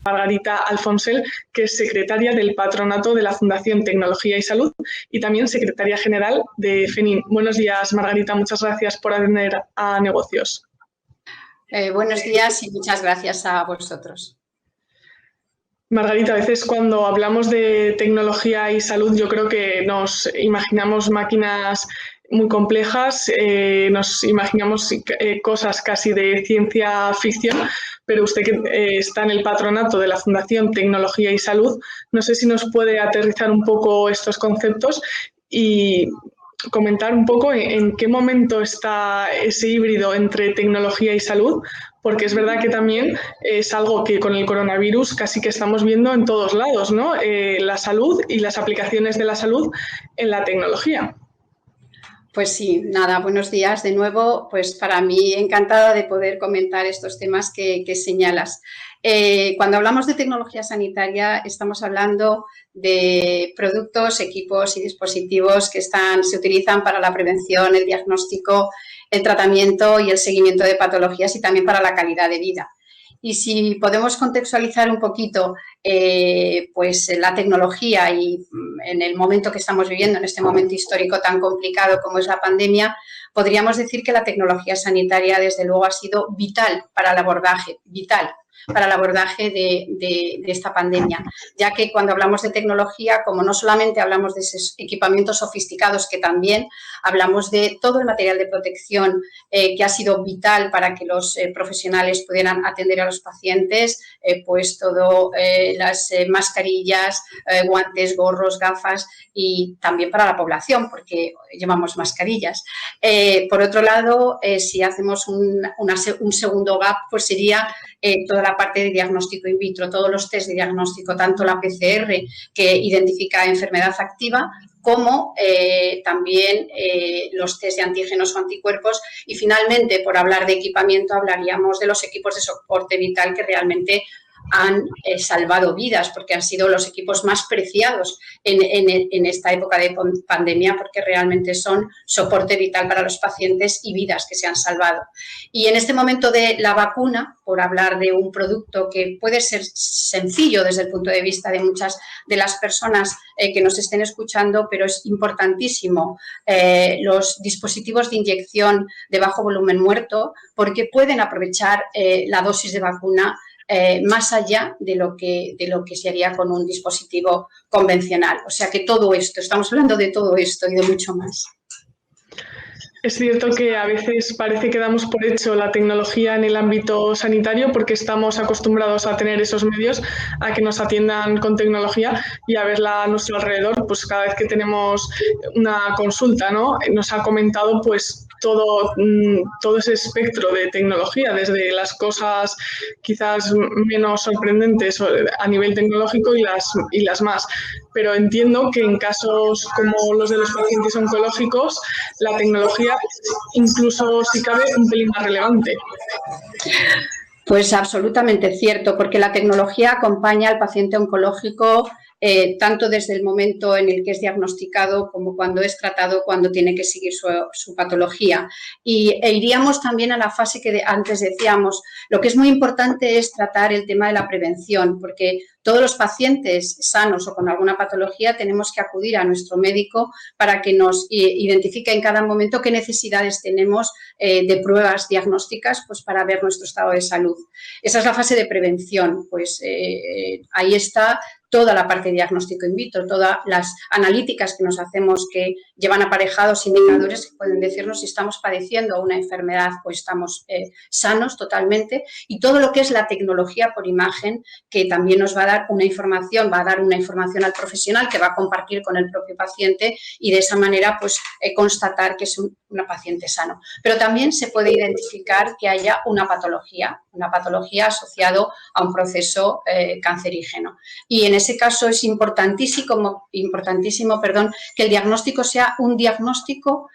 Margarita Alfonsel, que es secretaria del Patronato de la Fundación Tecnología y Salud y también secretaria general de FENIN. Buenos días, Margarita. Muchas gracias por atender a Negocios. Buenos días y muchas gracias a vosotros. Margarita, a veces cuando hablamos de tecnología y salud yo creo que nos imaginamos máquinas muy complejas, nos imaginamos cosas casi de ciencia ficción, pero usted que está en el patronato de la Fundación Tecnología y Salud, no sé si nos puede aterrizar un poco estos conceptos y comentar un poco en qué momento está ese híbrido entre tecnología y salud, porque es verdad que también es algo que con el coronavirus casi que estamos viendo en todos lados, ¿no? La salud y las aplicaciones de la salud en la tecnología. Pues sí, nada, buenos días de nuevo. Pues para mí encantada de poder comentar estos temas que señalas. Cuando hablamos de tecnología sanitaria estamos hablando de productos, equipos y dispositivos que se utilizan para la prevención, el diagnóstico, el tratamiento y el seguimiento de patologías y también para la calidad de vida. Y si podemos contextualizar un poquito pues la tecnología y en el momento que estamos viviendo, en este momento histórico tan complicado como es la pandemia, podríamos decir que la tecnología sanitaria desde luego ha sido vital para el abordaje, de esta pandemia, ya que cuando hablamos de tecnología, como no solamente hablamos de esos equipamientos sofisticados, que también hablamos de todo el material de protección que ha sido vital para que los profesionales pudieran atender a los pacientes, pues todo las mascarillas, guantes, gorros, gafas y también para la población, porque llevamos mascarillas. Por otro lado, si hacemos un segundo gap, pues sería toda la parte de diagnóstico in vitro, todos los test de diagnóstico, tanto la PCR, que identifica enfermedad activa, como también los test de antígenos o anticuerpos. Y finalmente, por hablar de equipamiento, hablaríamos de los equipos de soporte vital que realmente han salvado vidas, porque han sido los equipos más preciados en esta época de pandemia, porque realmente son soporte vital para los pacientes y vidas que se han salvado. Y en este momento de la vacuna, por hablar de un producto que puede ser sencillo desde el punto de vista de muchas de las personas que nos estén escuchando, pero es importantísimo, los dispositivos de inyección de bajo volumen muerto, porque pueden aprovechar la dosis de vacuna más allá de lo que se haría con un dispositivo convencional. O sea que todo esto, estamos hablando de todo esto y de mucho más. Es cierto que a veces parece que damos por hecho la tecnología en el ámbito sanitario porque estamos acostumbrados a tener esos medios, a que nos atiendan con tecnología y a verla a nuestro alrededor, pues cada vez que tenemos una consulta, ¿no? Nos ha comentado pues todo ese espectro de tecnología, desde las cosas quizás menos sorprendentes a nivel tecnológico y las más. Pero entiendo que en casos como los de los pacientes oncológicos, la tecnología incluso, si cabe, un pelín más relevante. Pues absolutamente cierto, porque la tecnología acompaña al paciente oncológico tanto desde el momento en el que es diagnosticado como cuando es tratado, cuando tiene que seguir su patología. E iríamos también a la fase que antes decíamos, lo que es muy importante es tratar el tema de la prevención, porque todos los pacientes sanos o con alguna patología tenemos que acudir a nuestro médico para que nos identifique en cada momento qué necesidades tenemos de pruebas diagnósticas pues para ver nuestro estado de salud. Esa es la fase de prevención, pues ahí está toda la parte de diagnóstico in vitro, todas las analíticas que nos hacemos que llevan aparejados indicadores que pueden decirnos si estamos padeciendo una enfermedad o estamos sanos totalmente, y todo lo que es la tecnología por imagen, que también nos va a dar una información, va a dar una información al profesional que va a compartir con el propio paciente y de esa manera pues constatar que es una paciente sano. Pero también se puede identificar que haya una patología asociado a un proceso cancerígeno. Y en ese caso es importantísimo que el diagnóstico sea un diagnóstico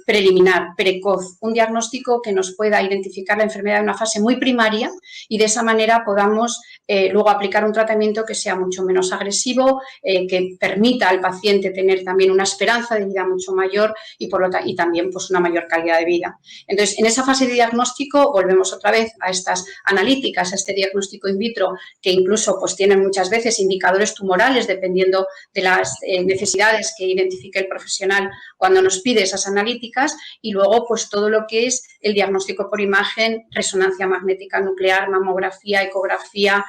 preliminar, precoz, un diagnóstico que nos pueda identificar la enfermedad en una fase muy primaria y de esa manera podamos luego aplicar un tratamiento que sea mucho menos agresivo, que permita al paciente tener también una esperanza de vida mucho mayor y también pues, una mayor calidad de vida. Entonces, en esa fase de diagnóstico volvemos otra vez a estas analíticas, a este diagnóstico in vitro, que incluso pues, tienen muchas veces indicadores tumorales dependiendo de las necesidades que identifique el profesional cuando nos pide esas analíticas, y luego pues todo lo que es el diagnóstico por imagen, resonancia magnética nuclear, mamografía, ecografía,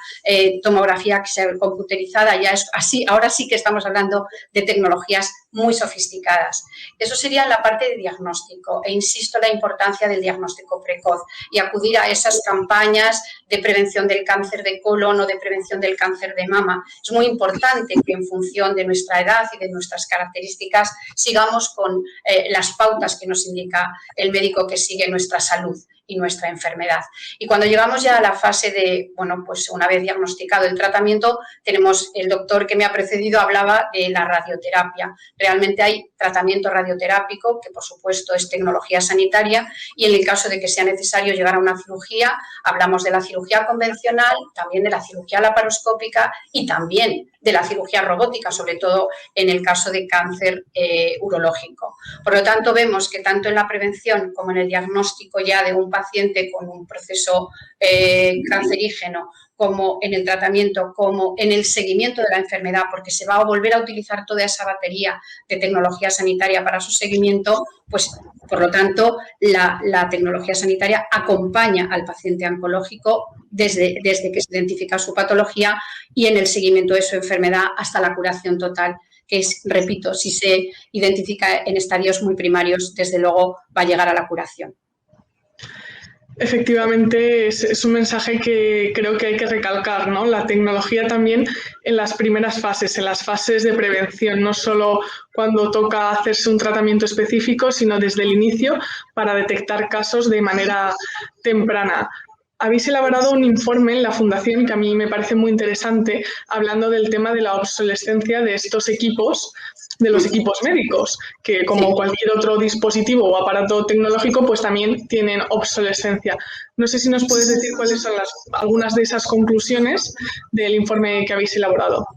tomografía que sea computerizada, ya es así, ahora sí que estamos hablando de tecnologías muy sofisticadas. Eso sería la parte de diagnóstico e insisto en la importancia del diagnóstico precoz y acudir a esas campañas de prevención del cáncer de colon o de prevención del cáncer de mama. Es muy importante que en función de nuestra edad y de nuestras características sigamos con las pautas que nos indica el médico que sigue nuestra salud y nuestra enfermedad. Y cuando llegamos ya a la fase de, bueno, pues una vez diagnosticado el tratamiento, tenemos, el doctor que me ha precedido hablaba de la radioterapia. Realmente hay tratamiento radioterápico, que por supuesto es tecnología sanitaria, y en el caso de que sea necesario llegar a una cirugía, hablamos de la cirugía convencional, también de la cirugía laparoscópica y también de la cirugía robótica, sobre todo en el caso de cáncer urológico. Por lo tanto, vemos que tanto en la prevención como en el diagnóstico ya de un paciente con un proceso cancerígeno, como en el tratamiento, como en el seguimiento de la enfermedad, porque se va a volver a utilizar toda esa batería de tecnología sanitaria para su seguimiento, pues por lo tanto la tecnología sanitaria acompaña al paciente oncológico desde que se identifica su patología y en el seguimiento de su enfermedad hasta la curación total, que es, repito, si se identifica en estadios muy primarios, desde luego va a llegar a la curación. Efectivamente, es un mensaje que creo que hay que recalcar, ¿no? La tecnología también en las primeras fases, en las fases de prevención, no solo cuando toca hacerse un tratamiento específico, sino desde el inicio para detectar casos de manera temprana. Habéis elaborado un informe en la Fundación que a mí me parece muy interesante, hablando del tema de la obsolescencia de estos equipos, de los equipos médicos, que como cualquier otro dispositivo o aparato tecnológico, pues también tienen obsolescencia. No sé si nos puedes decir cuáles son algunas de esas conclusiones del informe que habéis elaborado.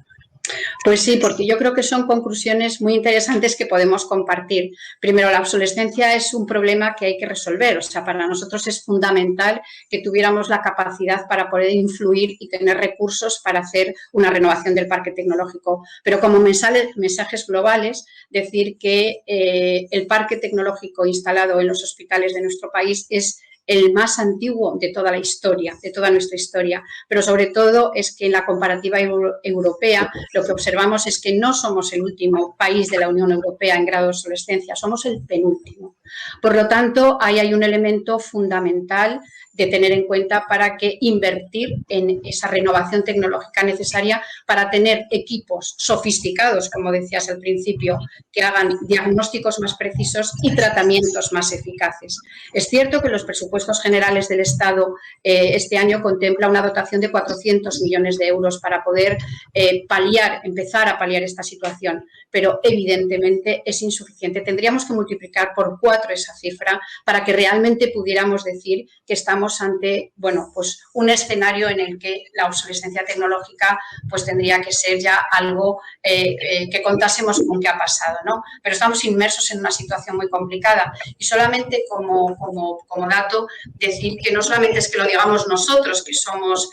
Pues sí, porque yo creo que son conclusiones muy interesantes que podemos compartir. Primero, la obsolescencia es un problema que hay que resolver. O sea, para nosotros es fundamental que tuviéramos la capacidad para poder influir y tener recursos para hacer una renovación del parque tecnológico. Pero como mensajes globales, decir que el parque tecnológico instalado en los hospitales de nuestro país es el más antiguo de toda la historia, de toda nuestra historia, pero sobre todo es que en la comparativa europea lo que observamos es que no somos el último país de la Unión Europea en grado de obsolescencia, somos el penúltimo. Por lo tanto, ahí hay un elemento fundamental de tener en cuenta para que invertir en esa renovación tecnológica necesaria para tener equipos sofisticados, como decías al principio, que hagan diagnósticos más precisos y tratamientos más eficaces. Es cierto que los presupuestos generales del Estado este año contempla una dotación de 400 millones de euros para poder empezar a paliar esta situación, pero evidentemente es insuficiente. Tendríamos que multiplicar por 4 esa cifra para que realmente pudiéramos decir que estamos ante, bueno, pues un escenario en el que la obsolescencia tecnológica pues tendría que ser ya algo que contásemos con qué ha pasado, ¿no? Pero estamos inmersos en una situación muy complicada y solamente como dato decir que no solamente es que lo digamos nosotros, que somos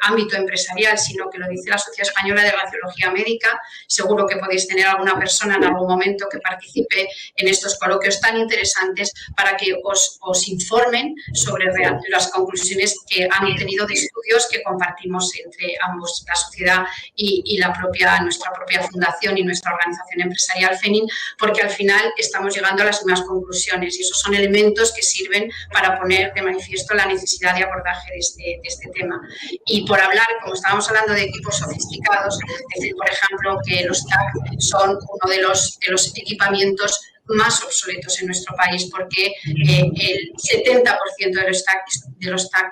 ámbito empresarial, sino que lo dice la Sociedad Española de Radiología Médica. Seguro que podéis tener alguna persona en algún momento que participe en estos coloquios tan interesantes para que os informen sobre las conclusiones que han obtenido de estudios que compartimos entre ambos, la sociedad y nuestra propia fundación y nuestra organización empresarial FENIN, porque al final estamos llegando a las mismas conclusiones y esos son elementos que sirven para poner de manifiesto la necesidad de abordaje de este tema. Y por hablar, como estábamos hablando de equipos sofisticados, decir, por ejemplo, que los TAC son uno de los equipamientos más obsoletos en nuestro país, porque el 70% de los TAC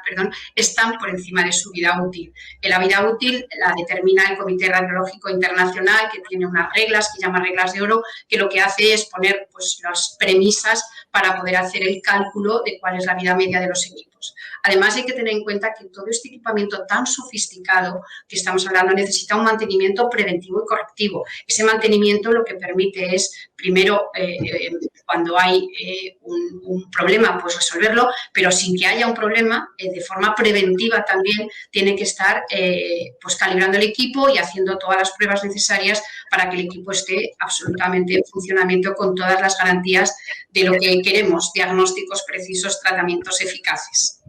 están por encima de su vida útil. La vida útil la determina el Comité Radiológico Internacional, que tiene unas reglas que llama reglas de oro, que lo que hace es poner pues, las premisas para poder hacer el cálculo de cuál es la vida media de los equipos. Además, hay que tener en cuenta que todo este equipamiento tan sofisticado que estamos hablando necesita un mantenimiento preventivo y correctivo. Ese mantenimiento lo que permite es, primero, cuando hay un problema, pues resolverlo, pero sin que haya un problema, de forma preventiva también tiene que estar pues calibrando el equipo y haciendo todas las pruebas necesarias para que el equipo esté absolutamente en funcionamiento con todas las garantías de lo que queremos, diagnósticos precisos, tratamientos eficaces.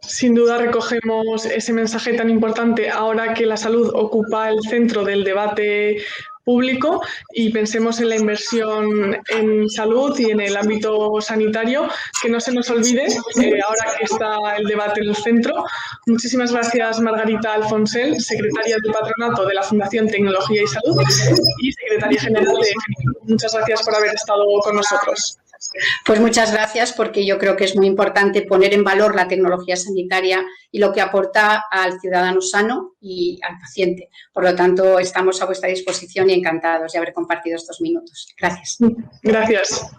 Sin duda recogemos ese mensaje tan importante ahora que la salud ocupa el centro del debate público y pensemos en la inversión en salud y en el ámbito sanitario, que no se nos olvide ahora que está el debate en el centro. Muchísimas gracias, Margarita Alfonsel, secretaria del Patronato de la Fundación Tecnología y Salud y secretaria general de FENIC. Muchas gracias por haber estado con nosotros. Pues muchas gracias, porque yo creo que es muy importante poner en valor la tecnología sanitaria y lo que aporta al ciudadano sano y al paciente. Por lo tanto, estamos a vuestra disposición y encantados de haber compartido estos minutos. Gracias. Gracias.